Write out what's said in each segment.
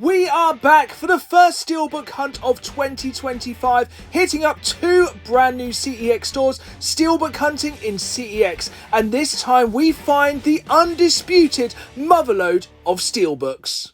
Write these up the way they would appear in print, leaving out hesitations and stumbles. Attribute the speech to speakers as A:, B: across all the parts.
A: We are back for the first Steelbook hunt of 2025, hitting up two brand new CEX stores, Steelbook Hunting in CEX, and this time we find the undisputed motherlode of steelbooks.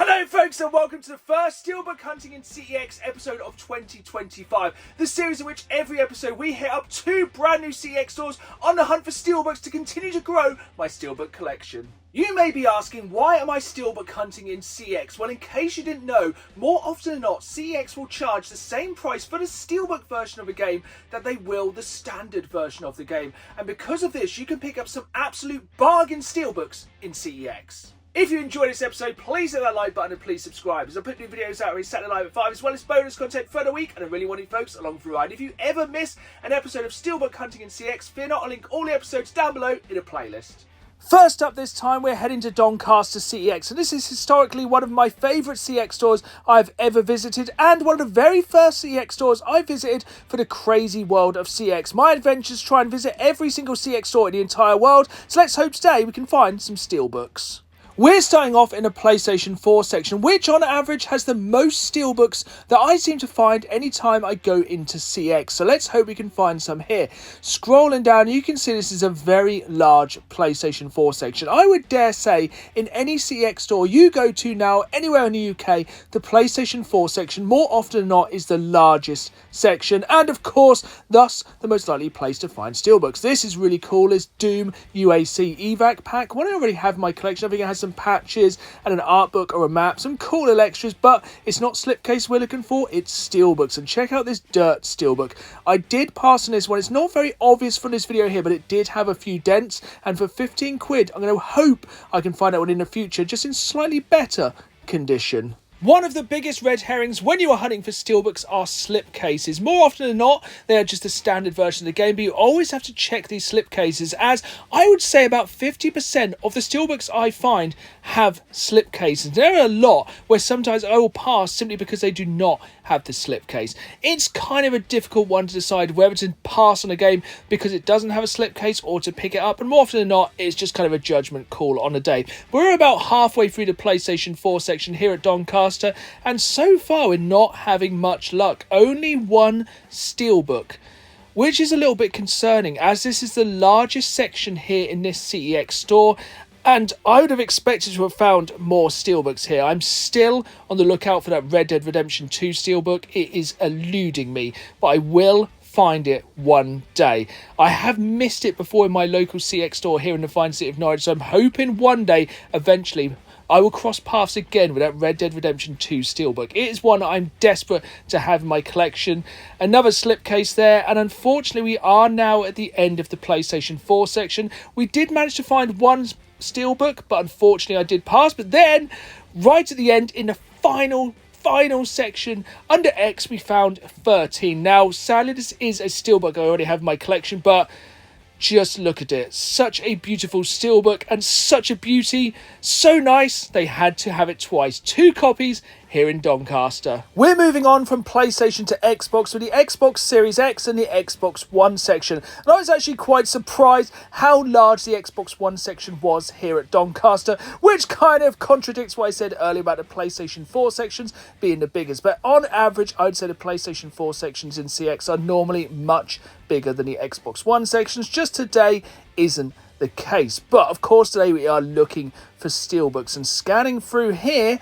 A: Hello folks and welcome to the first Steelbook Hunting in CEX episode of 2025. The series in which every episode we hit up two brand new CEX stores on the hunt for steelbooks to continue to grow my steelbook collection. You may be asking, why am I steelbook hunting in CEX? Well, in case you didn't know, more often than not, CEX will charge the same price for the steelbook version of a game that they will the standard version of the game. And because of this, you can pick up some absolute bargain steelbooks in CEX. If you enjoyed this episode, please hit that like button and please subscribe, as I put new videos out every Saturday night at 5, as well as bonus content for the week, and I really want you folks along for the ride. If you ever miss an episode of Steelbook Hunting in CEX, fear not, I'll link all the episodes down below in a playlist. First up this time, we're heading to Doncaster CEX, and this is historically one of my favourite CEX stores I've ever visited, and one of the very first CEX stores I visited for the crazy world of CEX. My adventures try and visit every single CEX store in the entire world, so let's hope today we can find some steelbooks. We're starting off in a PlayStation 4 section, which on average has the most steelbooks that I seem to find anytime I go into CEX. So let's hope we can find some here. Scrolling down, you can see this is a very large PlayStation 4 section. I would dare say in any CEX store you go to now, anywhere in the UK, the PlayStation 4 section more often than not is the largest section. And of course, thus the most likely place to find steelbooks. This is really cool, is Doom UAC evac pack. One I already have in my collection. I think it has some patches and an art book or a map, some cool little extras, but it's not slipcase we're looking for, it's steelbooks. And check out this dirt steelbook. I did pass on this one. It's not very obvious from this video here, but it did have a few dents, and for 15 quid I'm going to hope I can find that one in the future just in slightly better condition. One of the biggest red herrings when you are hunting for steelbooks are slipcases. More often than not, they are just a standard version of the game, but you always have to check these slipcases, as I would say about 50% of the steelbooks I find have slipcases. There are a lot where sometimes I will pass simply because they do not have the slipcase. It's kind of a difficult one to decide whether to pass on a game because it doesn't have a slipcase or to pick it up, and more often than not, it's just kind of a judgment call on a day. We're about halfway through the PlayStation 4 section here at Doncaster, and so far we're not having much luck. Only one steelbook, which is a little bit concerning, as this is the largest section here in this CEX store, and I would have expected to have found more steelbooks here. I'm still on the lookout for that Red Dead Redemption 2 steelbook. It is eluding me, but I will find it one day. I have missed it before in my local CEX store here in the fine city of Norwich, so I'm hoping one day, eventually, I will cross paths again with that Red Dead Redemption 2 steelbook. It is one I'm desperate to have in my collection. Another slipcase there, and unfortunately we are now at the end of the PlayStation 4 section. We did manage to find one steelbook, but unfortunately I did pass. But then, right at the end, in the final section under X, we found 13. Now, sadly, this is a steelbook I already have in my collection, but just look at it. Such a beautiful steelbook and such a beauty. So nice, they had to have it twice. 2 copies here in Doncaster. We're moving on from PlayStation to Xbox with the Xbox Series X and the Xbox One section. And I was actually quite surprised how large the Xbox One section was here at Doncaster, which kind of contradicts what I said earlier about the PlayStation 4 sections being the biggest. But on average, I'd say the PlayStation 4 sections in CEX are normally much bigger than the Xbox One sections. Just today isn't the case. But of course, today we are looking for steelbooks, and scanning through here,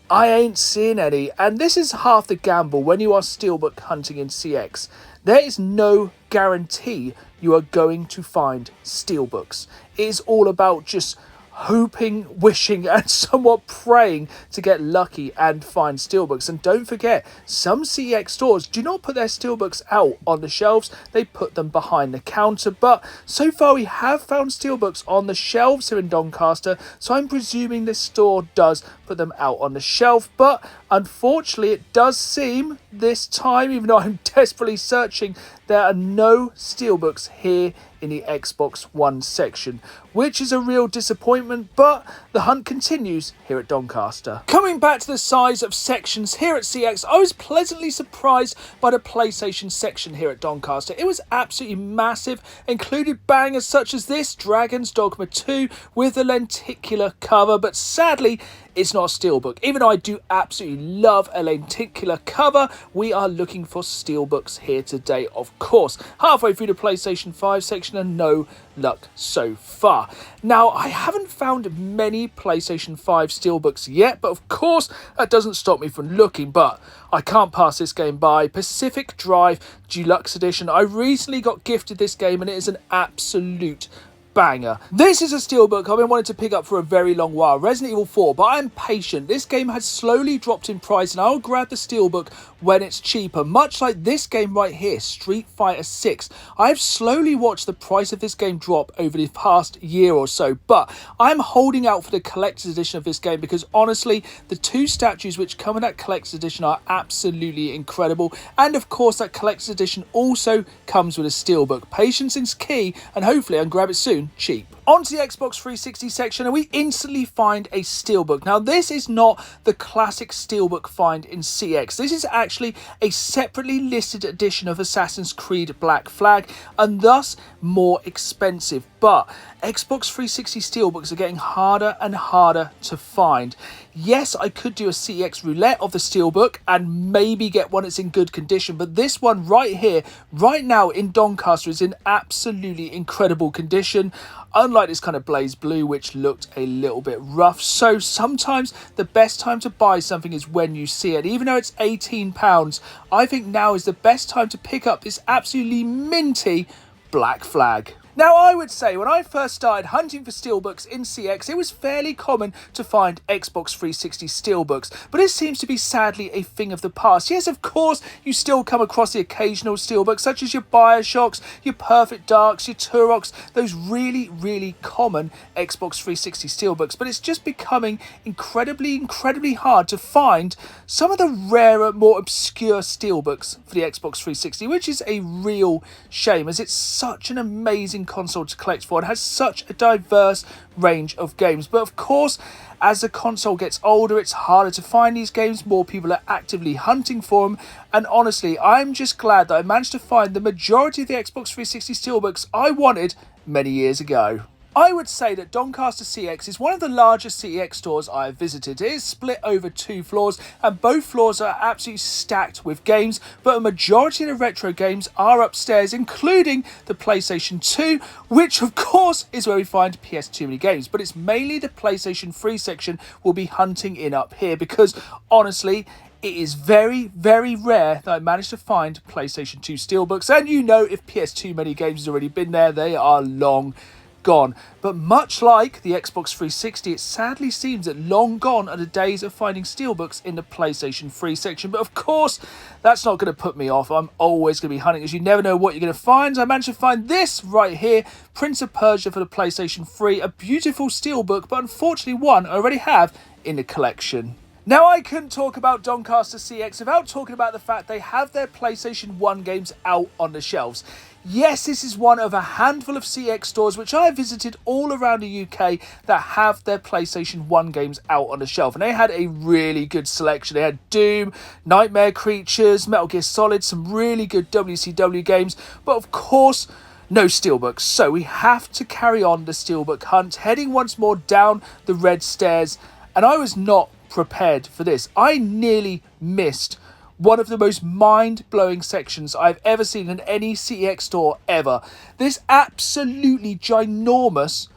A: I ain't seeing any, and this is half the gamble when you are steelbook hunting in CEX. There is no guarantee you are going to find steelbooks. It is all about just hoping, wishing, and somewhat praying to get lucky and find steelbooks. And don't forget, some CEX stores do not put their steelbooks out on the shelves, they put them behind the counter. But so far we have found steelbooks on the shelves here in Doncaster, so I'm presuming this store does put them out on the shelf. But unfortunately, it does seem this time, even though I'm desperately searching, there are no steelbooks here in in the Xbox One section, which is a real disappointment, but the hunt continues here at Doncaster. Coming back to the size of sections here at CEX, I was pleasantly surprised by the PlayStation section here at Doncaster. It was absolutely massive, included bangers such as this Dragon's Dogma 2 with the lenticular cover, but sadly it's not a steelbook. Even though I do absolutely love a lenticular cover, we are looking for steelbooks here today, of course. Halfway through the PlayStation 5 section and no luck so far. Now, I haven't found many PlayStation 5 steelbooks yet, but of course that doesn't stop me from looking, but I can't pass this game by. Pacific Drive Deluxe Edition. I recently got gifted this game and it is an absolute banger. This is a steelbook I've been wanting to pick up for a very long while, Resident Evil 4, but I'm patient. This game has slowly dropped in price and I'll grab the steelbook when it's cheaper, much like this game right here, Street Fighter 6. I've slowly watched the price of this game drop over the past year or so, but I'm holding out for the collector's edition of this game because honestly, the two statues which come in that collector's edition are absolutely incredible, and of course that collector's edition also comes with a steelbook. Patience is key, and hopefully I can grab it soon cheap. Onto the Xbox 360 section and we instantly find a steelbook. Now this is not the classic steelbook find in CEX. This is actually a separately listed edition of Assassin's Creed Black Flag and thus more expensive. But Xbox 360 steelbooks are getting harder and harder to find. Yes, I could do a CEX roulette of the steelbook and maybe get one that's in good condition, but this one right here, right now in Doncaster, is in absolutely incredible condition. Unlike this kind of blaze blue, which looked a little bit rough. So sometimes the best time to buy something is when you see it. Even though it's £18, I think now is the best time to pick up this absolutely minty Black Flag. Now, I would say when I first started hunting for steelbooks in CEX, it was fairly common to find Xbox 360 steelbooks, but it seems to be sadly a thing of the past. Yes, of course, you still come across the occasional steelbook, such as your Bioshocks, your Perfect Darks, your Turoks, those really, really common Xbox 360 steelbooks, but it's just becoming incredibly hard to find some of the rarer, more obscure steelbooks for the Xbox 360, which is a real shame, as it's such an amazing console to collect for and has such a diverse range of games. But of course, as the console gets older, it's harder to find these games, more people are actively hunting for them, and honestly, I'm just glad that I managed to find the majority of the Xbox 360 steelbooks I wanted many years ago. I would say that Doncaster CEX is one of the largest CEX stores I have visited. It is split over 2 floors and both floors are absolutely stacked with games, but a majority of the retro games are upstairs, including the PlayStation 2, which of course is where we find PS2 mini games, but it's mainly the PlayStation 3 section we'll be hunting in up here because honestly, it is very, very rare that I managed to find PlayStation 2 steelbooks, and you know if PS2 mini games has already been there, they are long gone. But much like the Xbox 360, it sadly seems that long gone are the days of finding steelbooks in the PlayStation 3 section. But of course, that's not going to put me off. I'm always going to be hunting, as you never know what you're going to find. I managed to find this right here, Prince of Persia for the PlayStation 3, a beautiful steelbook, but unfortunately one I already have in the collection. Now, I couldn't talk about Doncaster CEX without talking about the fact they have their PlayStation 1 games out on the shelves. Yes, this is one of a handful of CEX stores which I have visited all around the UK that have their PlayStation 1 games out on the shelf. And they had a really good selection. They had Doom, Nightmare Creatures, Metal Gear Solid, some really good WCW games. But of course, no steelbooks. So we have to carry on the steelbook hunt, heading once more down the red stairs. And I was not prepared for this. I nearly missed one of the most mind-blowing sections I've ever seen in any CEX store ever. This absolutely ginormous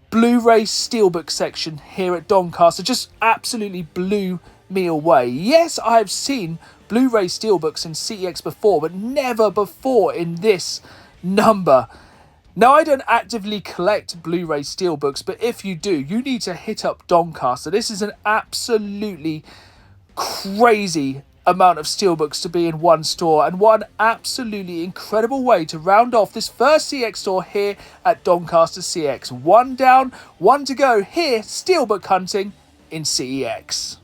A: Blu-ray steelbook section here at Doncaster just absolutely blew me away. Yes, I have seen Blu-ray steelbooks in CEX before, but never before in this number. Now, I don't actively collect Blu-ray steelbooks, but if you do, you need to hit up Doncaster. This is an absolutely crazy amount of steelbooks to be in one store, and what an absolutely incredible way to round off this first CEX store here at Doncaster CEX. 1 down, 1 to go here, steelbook hunting in CEX.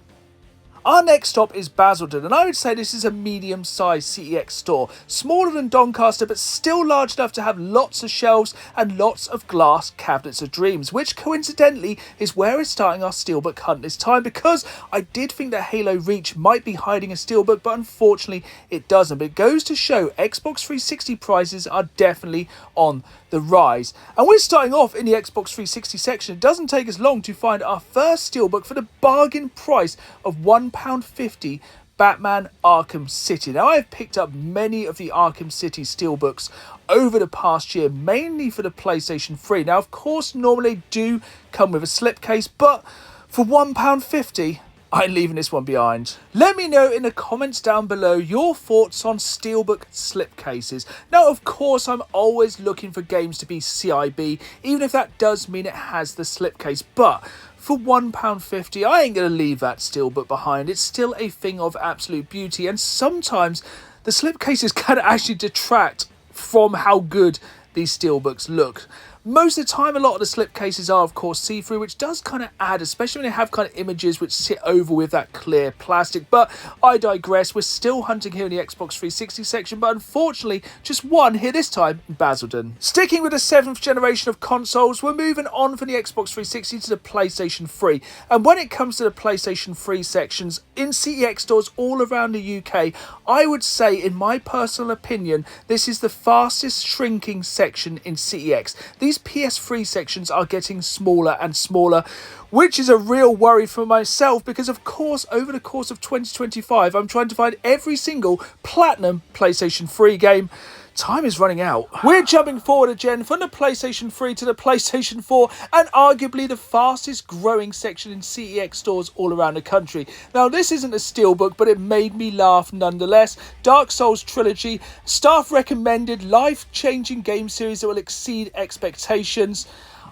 A: Our next stop is Basildon, and I would say this is a medium-sized CEX store. Smaller than Doncaster, but still large enough to have lots of shelves and lots of glass cabinets of dreams, which coincidentally is where we're starting our Steelbook hunt this time, because I did think that Halo Reach might be hiding a Steelbook, but unfortunately it doesn't. But it goes to show Xbox 360 prices are definitely on the rise. And we're starting off in the Xbox 360 section. It doesn't take us long to find our first Steelbook for the bargain price of £1.50, Batman Arkham City. Now, I've picked up many of the Arkham City Steelbooks over the past year, mainly for the PlayStation 3. Now, of course, normally they do come with a slipcase, but for £1.50, I'm leaving this one behind. Let me know in the comments down below your thoughts on Steelbook slipcases. Now, of course, I'm always looking for games to be CIB, even if that does mean it has the slipcase. But for £1.50, I ain't going to leave that Steelbook behind. It's still a thing of absolute beauty, and sometimes the slipcases can actually detract from how good these Steelbooks look. Most of the time, a lot of the slipcases are, of course, see-through, which does kind of add, especially when they have kind of images which sit over with that clear plastic. But I digress. We're still hunting here in the Xbox 360 section, but unfortunately, just one here this time in Basildon. Sticking with the 7th generation of consoles, we're moving on from the Xbox 360 to the PlayStation 3. And when it comes to the PlayStation 3 sections, in CEX stores all around the UK, I would say, in my personal opinion, this is the fastest shrinking section in CEX. These PS3 sections are getting smaller and smaller, which is a real worry for myself because, of course, over the course of 2025, I'm trying to find every single platinum PlayStation 3 game. Time is running out. We're jumping forward again from the PlayStation 3 to the PlayStation 4, and arguably the fastest growing section in CEX stores all around the country. Now, this isn't a Steelbook, but it made me laugh nonetheless. Dark Souls Trilogy, staff recommended life-changing game series that will exceed expectations.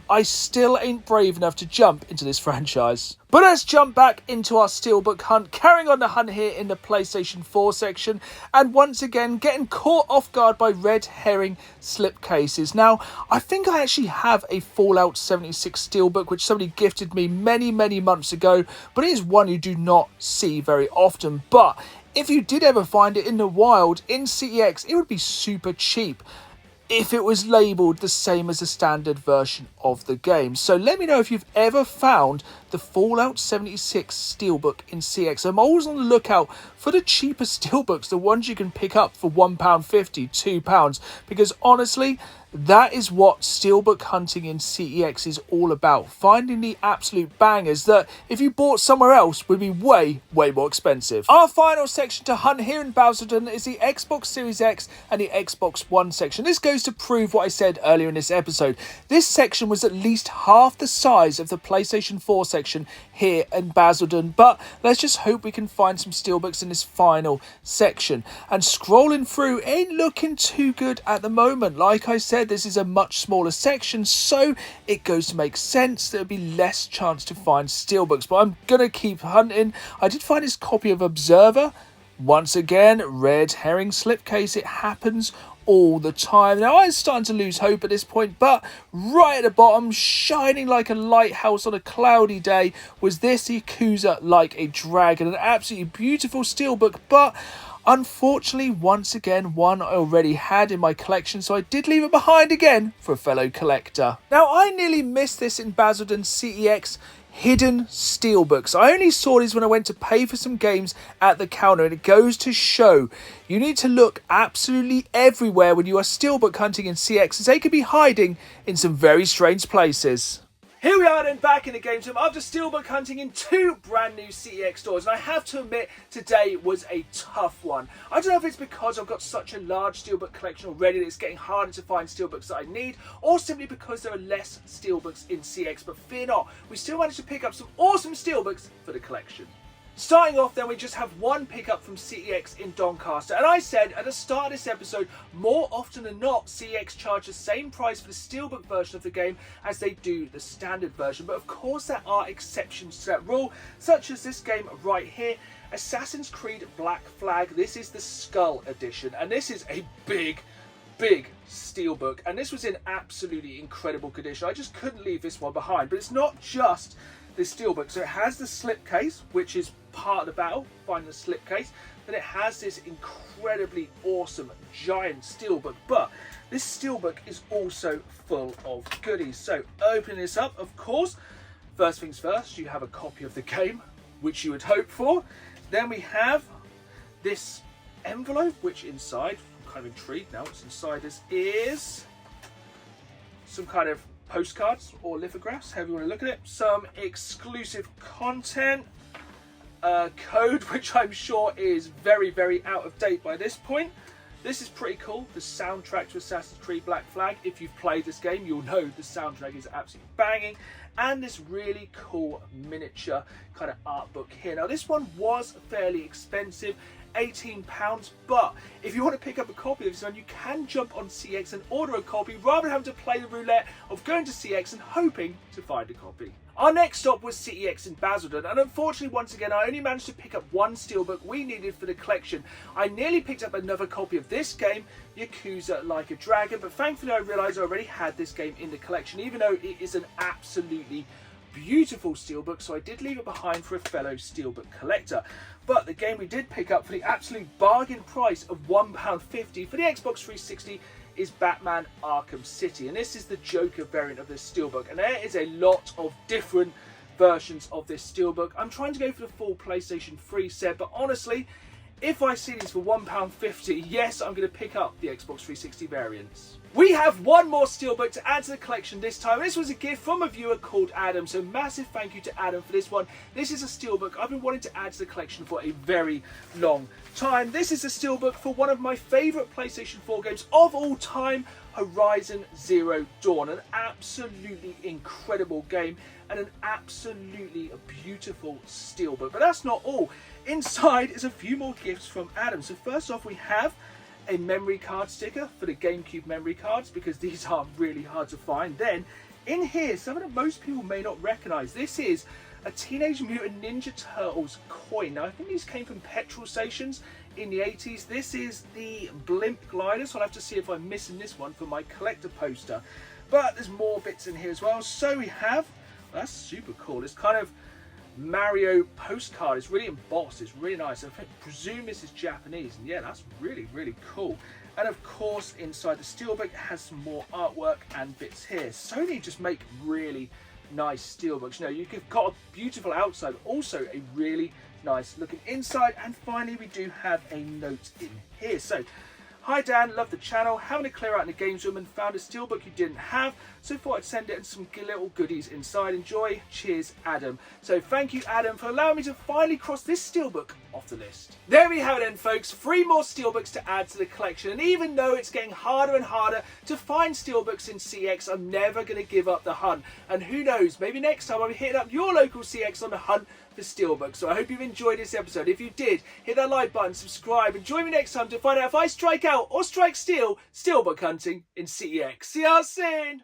A: I still ain't brave enough to jump into this franchise. But let's jump back into our Steelbook hunt, carrying on the hunt here in the PlayStation 4 section, and once again getting caught off guard by red herring slipcases. Now, I think I actually have a Fallout 76 Steelbook, which somebody gifted me many months ago, but it is one you do not see very often. But if you did ever find it in the wild, in CEX, it would be super cheap if it was labelled the same as the standard version of the game. So let me know if you've ever found the Fallout 76 Steelbook in CEX. I'm always on the lookout for the cheaper Steelbooks, the ones you can pick up for £1.50, £2, because honestly, that is what Steelbook hunting in CEX is all about. Finding the absolute bangers that, if you bought somewhere else, would be way more expensive. Our final section to hunt here in Basildon is the Xbox Series X and the Xbox One section. This goes to prove what I said earlier in this episode. This section was at least half the size of the PlayStation 4 section here in Basildon, but let's just hope we can find some Steelbooks in this final section. And scrolling through ain't looking too good at the moment. Like I said, this is a much smaller section, so it goes to make sense there'll be less chance to find Steelbooks, but I'm gonna keep hunting. I did find this copy of Observer. Once again, red herring slipcase. It happens all the time. Now, I'm starting to lose hope at this point, but right at the bottom, shining like a lighthouse on a cloudy day, was this Yakuza Like a Dragon, an absolutely beautiful Steelbook, but unfortunately, once again, one I already had in my collection, so I did leave it behind again for a fellow collector. Now, I nearly missed this in Basildon CEX hidden Steelbooks. I only saw these when I went to pay for some games at the counter, and it goes to show you need to look absolutely everywhere when you are Steelbook hunting in CEX, as they could be hiding in some very strange places. Here we are then, back in the game room after Steelbook hunting in 2 brand new CEX stores, and I have to admit today was a tough one. I don't know if it's because I've got such a large Steelbook collection already that it's getting harder to find Steelbooks that I need, or simply because there are less Steelbooks in CEX, but fear not, we still managed to pick up some awesome Steelbooks for the collection. Starting off then, we just have one pickup from CEX in Doncaster, and I said at the start of this episode, more often than not, CEX charge the same price for the Steelbook version of the game as they do the standard version, but of course there are exceptions to that rule, such as this game right here, Assassin's Creed Black Flag. This is the Skull Edition, and this is a big Steelbook, and this was in absolutely incredible condition. I just couldn't leave this one behind, but it's not just the Steelbook. So it has the slipcase, which is part of the battle, finding the slipcase. Then it has this incredibly awesome giant steelbook, but this steelbook is also full of goodies. So opening this up, of course, first things first, you have a copy of the game, which you would hope for. Then we have this envelope, which inside, I'm kind of intrigued now what's inside this, is some kind of postcards or lithographs, however you want to look at it, some exclusive content, a code which I'm sure is very, very out of date by this point. This is pretty cool, the soundtrack to Assassin's Creed Black Flag. If you've played this game, you'll know the soundtrack is absolutely banging. And this really cool miniature kind of art book here. Now this one was fairly expensive, £18, but if you want to pick up a copy of this one, you can jump on CEX and order a copy rather than having to play the roulette of going to CEX and hoping to find a copy. Our next stop was CEX in Basildon, and unfortunately once again I only managed to pick up one steelbook we needed for the collection. I nearly picked up another copy of this game, Yakuza Like a Dragon, but thankfully I realised I already had this game in the collection, even though it is an absolutely beautiful steelbook, so I did leave it behind for a fellow steelbook collector. But the game we did pick up for the absolute bargain price of £1.50 for the Xbox 360 is Batman Arkham City, and this is the Joker variant of this steelbook, and there is a lot of different versions of this steelbook. I'm trying to go for the full PlayStation 3 set, but honestly, if I see these for £1.50, yes, I'm going to pick up the Xbox 360 variants. We have one more steelbook to add to the collection this time. This was a gift from a viewer called Adam, so massive thank you to Adam for this one. This is a steelbook I've been wanting to add to the collection for a very long time. This is a steelbook for one of my favourite PlayStation 4 games of all time, Horizon Zero Dawn. An absolutely incredible game and an absolutely beautiful steelbook. But that's not all. Inside is a few more gifts from Adam. So first off, we have a memory card sticker for the GameCube memory cards, because these are really hard to find. Then in here, something that most people may not recognise, this is a Teenage Mutant Ninja Turtles coin. Now I think these came from petrol stations in the 80s. This is the blimp glider, so I'll have to see if I'm missing this one for my collector poster. But there's more bits in here as well. So we have, that's super cool, it's kind of Mario postcard. It's really embossed, it's really nice. I presume this is Japanese, and yeah, that's really, really cool. And of course, inside the steelbook it has some more artwork and bits here. Sony just make really nice steelbooks. You know, you've got a beautiful outside, but also a really nice looking inside. And finally, we do have a note in here. So, hi Dan, love the channel, having a clear out in the games room and found a steelbook you didn't have, so thought I'd send it and some little goodies inside. Enjoy, cheers Adam. So thank you Adam for allowing me to finally cross this steelbook off the list. There we have it then folks, 3 more steelbooks to add to the collection, and even though it's getting harder and harder to find steelbooks in CEX, I'm never going to give up the hunt. And who knows, maybe next time I'll be hitting up your local CEX on the hunt for steelbooks. So I hope you've enjoyed this episode. If you did, hit that like button, subscribe, and join me next time to find out if I strike out or strike steel, steelbook hunting in CEX. See you soon!